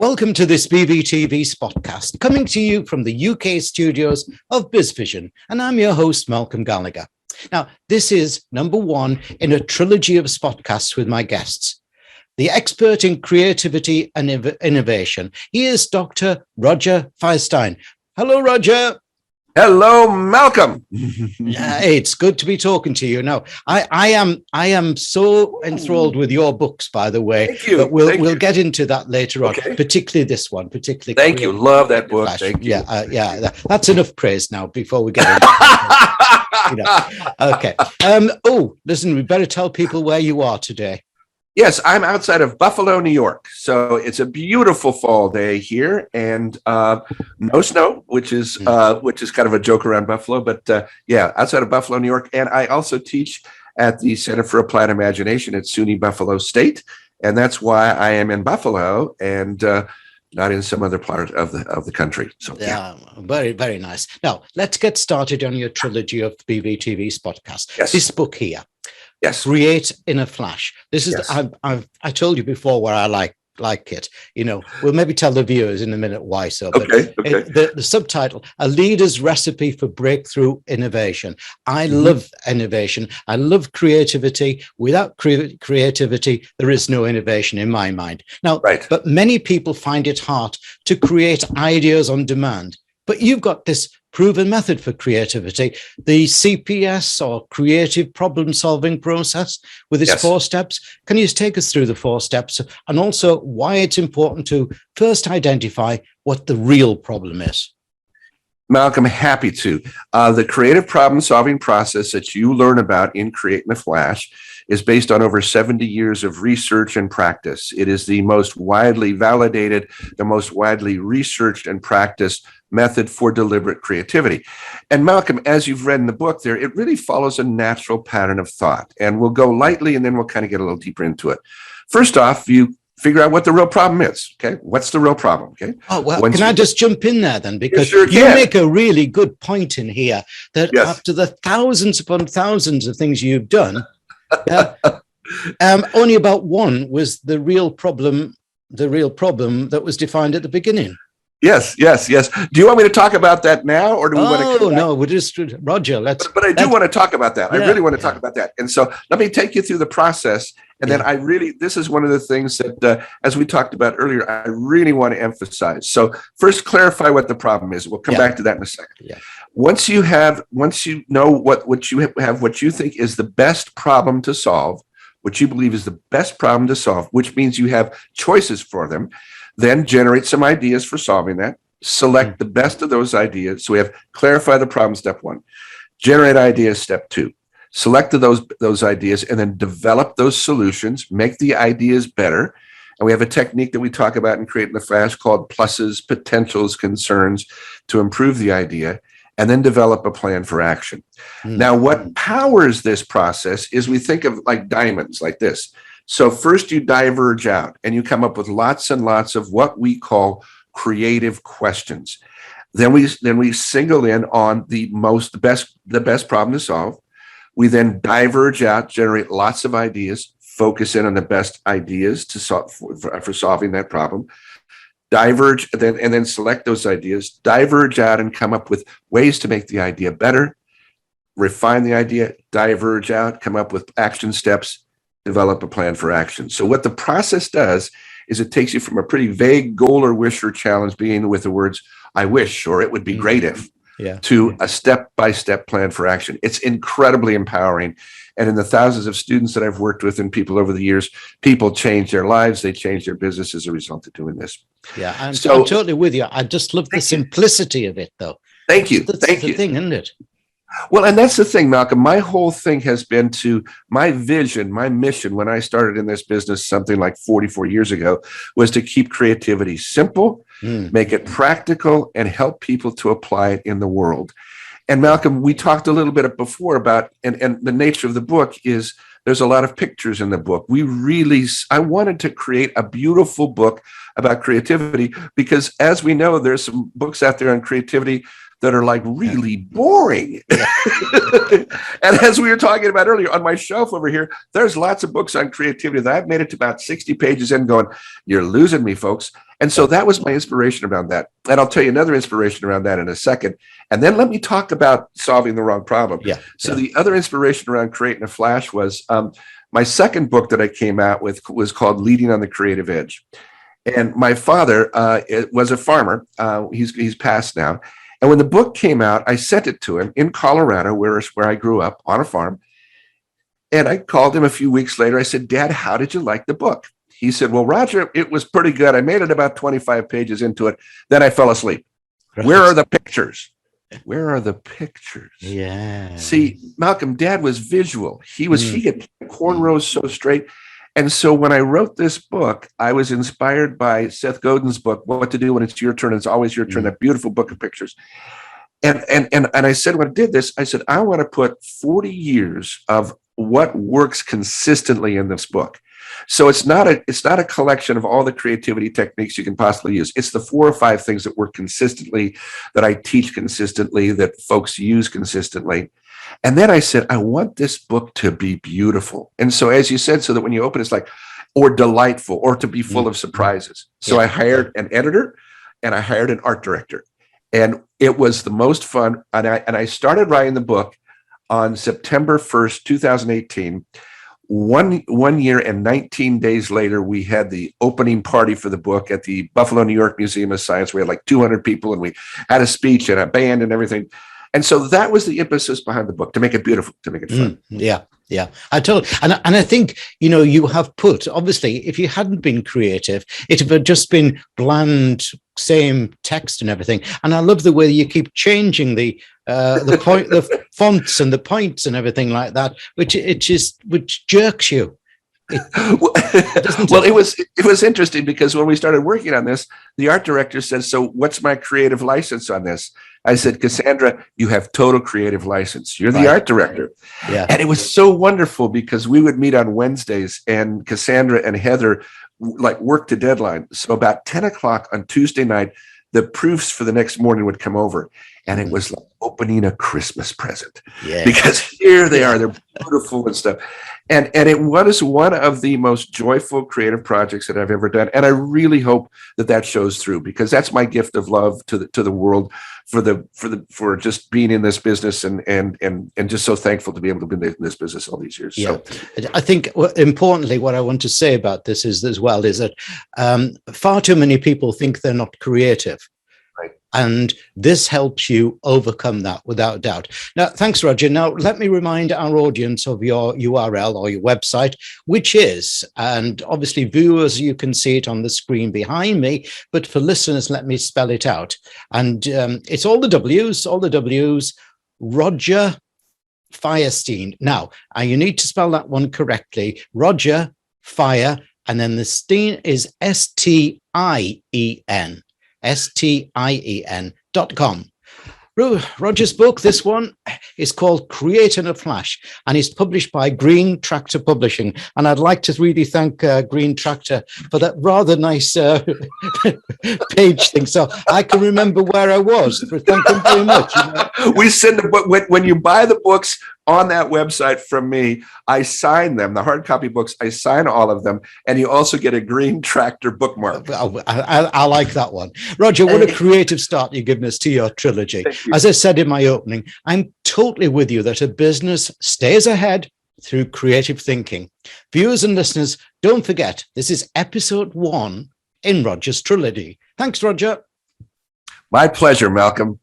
Welcome to this BVTV SpotCast, coming to you from the UK studios of BizVision, and I'm your host, Malcolm Gallagher. Now, this is number one in a trilogy of SpotCasts with my guests. The expert in creativity and innovation. He is Dr. Roger Firestien. Hello, Roger. Hello, Malcolm. It's good to be talking to you. Now, I am so enthralled with your books, by the way. Thank you. But we'll get into that later on. Particularly this one. Thank you. Love that book. Thank you. That's enough praise now. Before we get into Okay. Listen, we better tell people where you are today. Yes, I'm outside of Buffalo, New York. So it's a beautiful fall day here, and no snow, which is kind of a joke around Buffalo. But outside of Buffalo, New York, and I also teach at the Center for Applied Imagination at SUNY Buffalo State, and that's why I am in Buffalo and not in some other part of the country. So very, very nice. Now let's get started on your trilogy of BVTV SpotCast. Yes. This book here. Yes. Create in a flash. This is I told you before where I like it. You know, we'll maybe tell the viewers in a minute why so. But the subtitle: A Leader's Recipe for Breakthrough Innovation. I love innovation. I love creativity. Without creativity, there is no innovation in my mind. Now, but many people find it hard to create ideas on demand. But you've got this proven method for creativity, the CPS, or creative problem solving process, with its 4 steps. Can you take us through the 4 steps and also why it's important to first identify what the real problem is? Malcolm, happy to. The creative problem solving process that you learn about in Create in a Flash is based on over 70 years of research and practice. It is the most widely validated, the most widely researched and practiced method for deliberate creativity. And Malcolm, as you've read in the book there, it really follows a natural pattern of thought. And we'll go lightly and then we'll kind of get a little deeper into it. First off, you figure out what the real problem is. Okay, what's the real problem? Okay. Oh, well, can I just jump in there then? Because you make a really good point in here that after the thousands upon thousands of things you've done, only about one was the real problem that was defined at the beginning. Yes. Do you want me to talk about that now, or do we want to? No, we're just Roger. But I do want to talk about that. I really want to talk about that. And so let me take you through the process. And then this is one of the things that, as we talked about earlier, I really want to emphasize. So first, clarify what the problem is. We'll come back to that in a second. Yeah. Once you know what you think is the best problem to solve, what you believe is the best problem to solve, which means you have choices for them. Then generate some ideas for solving that. Select the best of those ideas. So we have clarify the problem, step 1. Generate ideas, step 2. Select those ideas and then develop those solutions. Make the ideas better. And we have a technique that we talk about in Create in a Flash called pluses, potentials, concerns to improve the idea. And then develop a plan for action. Now, what powers this process is we think of like diamonds like this. So first you diverge out and you come up with lots and lots of what we call creative questions. Then we single in on the best problem to solve. We then diverge out, generate lots of ideas, focus in on the best ideas to solve for solving that problem. Diverge and then select those ideas, diverge out and come up with ways to make the idea better, refine the idea, diverge out, come up with action steps, develop a plan for action. So what the process does is it takes you from a pretty vague goal or wish or challenge, beginning with the words, I wish, or it would be great if, to a step-by-step plan for action. It's incredibly empowering. And in the thousands of students that I've worked with and people over the years, people change their lives. They change their business as a result of doing this. Yeah, I'm totally with you. I just love the simplicity of it, though. Thank you. That's the thing, isn't it? Well, and that's the thing, Malcolm. My whole thing has been my vision, my mission when I started in this business something like 44 years ago was to keep creativity simple, make it practical, and help people to apply it in the world. And Malcolm, we talked a little bit before about, and the nature of the book is there's a lot of pictures in the book. I wanted to create a beautiful book about creativity because as we know, there's some books out there on creativity that are like really boring. And as we were talking about earlier, on my shelf over here, there's lots of books on creativity that I've made it to about 60 pages in going, you're losing me, folks. And so that was my inspiration around that. And I'll tell you another inspiration around that in a second. And then let me talk about solving the wrong problem. So the other inspiration around creating a flash was my second book that I came out with was called Leading on the Creative Edge. And my father was a farmer. He's passed now. And when the book came out, I sent it to him in Colorado, where I grew up on a farm. And I called him a few weeks later. I said, Dad, how did you like the book? He said, well, Roger, it was pretty good. I made it about 25 pages into it. Then I fell asleep. Right. Where are the pictures? Where are the pictures? Yeah. See, Malcolm, Dad was visual. He had cornrows so straight. And so when I wrote this book, I was inspired by Seth Godin's book, What to Do When It's Your Turn. It's Always Your Turn, that beautiful book of pictures. And I said, when I did this, I said, I want to put 40 years of what works consistently in this book. So it's not a collection of all the creativity techniques you can possibly use. It's the 4 or 5 things that work consistently, that I teach consistently, that folks use consistently. And then I said, I want this book to be beautiful. And so, as you said, so that when you open, it's like, or delightful, or to be full of surprises. So I hired an editor and I hired an art director. And it was the most fun. And I started writing the book on September 1st, 2018. One year and 19 days later, we had the opening party for the book at the Buffalo, New York Museum of Science. We had like 200 people, and we had a speech and a band and everything. And so that was the impetus behind the book, to make it beautiful, to make it fun. Yeah. I totally, and I think, you have put, obviously, if you hadn't been creative, it would have just been bland, same text and everything. And I love the way you keep changing the point, the fonts and the points and everything like that, which jerks you. Well, it was interesting, because when we started working on this, the art director said, so what's my creative license on this? I said, Cassandra, you have total creative license. You're the art director. Yeah. And it was so wonderful, because we would meet on Wednesdays, and Cassandra and Heather worked to deadline. So about 10 o'clock on Tuesday night, the proofs for the next morning would come over. And it was like opening a Christmas present, because here they are, they're beautiful and stuff. And it was one of the most joyful creative projects that I've ever done. And I really hope that shows through, because that's my gift of love to the world, for just being in this business, and just so thankful to be able to be in this business all these years. Yeah. So I think importantly, what I want to say about this is that far too many people think they're not creative. And this helps you overcome that, without doubt. Now, thanks, Roger. Now, let me remind our audience of your URL or your website, which is, and obviously viewers, you can see it on the screen behind me, but for listeners, let me spell it out. And it's all the W's, Roger Firestien. Now, you need to spell that one correctly. Roger, Fire, and then the Steen is Stien. Stien.com. Roger's book, this one, is called Create in a Flash, and is published by Green Tractor Publishing. And I'd like to really thank Green Tractor for that rather nice page thing, so I can remember where I was. Thank you very much. We send the book when you buy the books on that website from me. I sign them, the hard copy books. I sign all of them, and you also get a Green Tractor bookmark. I like that one, Roger. What a creative start you've given us to your trilogy. As I said in my opening, I'm totally with you that a business stays ahead through creative thinking. Viewers and listeners, don't forget, this is episode 1 in Roger's trilogy. Thanks, Roger. My pleasure, Malcolm.